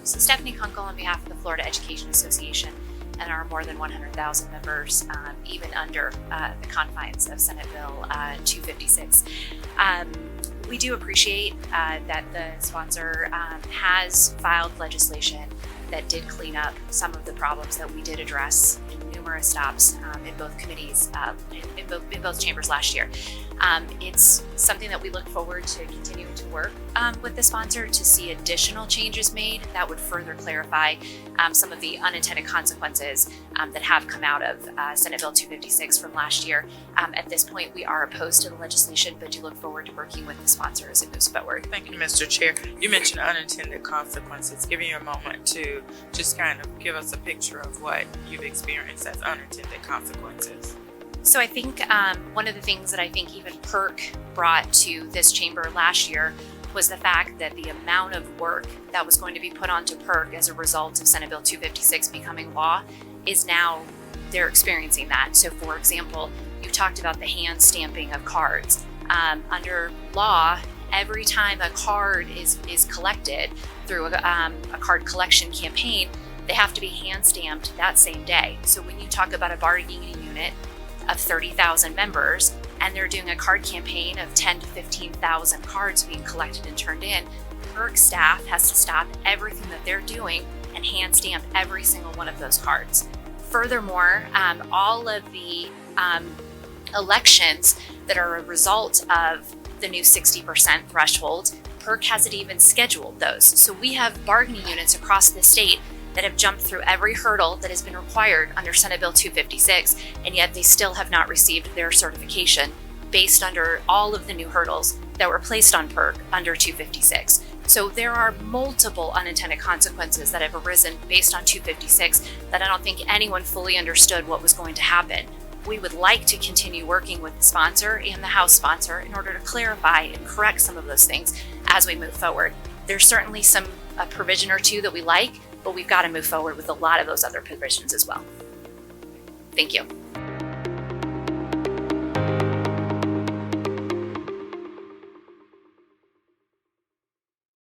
So Stephanie Kunkel on behalf of the Florida Education Association and our more than 100,000 members, even under the confines of Senate Bill 256. We do appreciate that the sponsor has filed legislation that did clean up some of the problems that we did address in numerous stops in both committees, in both chambers last year. It's something that we look forward to continuing to work with the sponsor to see additional changes made that would further clarify some of the unintended consequences that have come out of Senate Bill 256 from last year. At this point, we are opposed to the legislation, but do look forward to working with the sponsor as it moves forward. Thank you, Mr. Chair. You mentioned unintended consequences. Giving you a moment to just kind of give us a picture of what you've experienced as unintended consequences. So I think one of the things that I think even PERC brought to this chamber last year was the fact that the amount of work that was going to be put onto PERC as a result of Senate Bill 256 becoming law is now they're experiencing that. So for example, you talked about the hand stamping of cards. Under law, every time a card is collected through a card collection campaign, they have to be hand stamped that same day. So when you talk about a bargaining unit of 30,000 members and they're doing a card campaign of 10 to 15,000 cards being collected and turned in, PERC staff has to stop everything that they're doing and hand stamp every single one of those cards. Furthermore, all of the elections that are a result of the new 60% threshold, PERC hasn't even scheduled those. So we have bargaining units across the state that have jumped through every hurdle that has been required under Senate Bill 256, and yet they still have not received their certification based under all of the new hurdles that were placed on PERC under 256. So there are multiple unintended consequences that have arisen based on 256 that I don't think anyone fully understood what was going to happen. We would like to continue working with the sponsor and the House sponsor in order to clarify and correct some of those things as we move forward. There's certainly a provision or two that we like, but we've got to move forward with a lot of those other provisions as well. Thank you.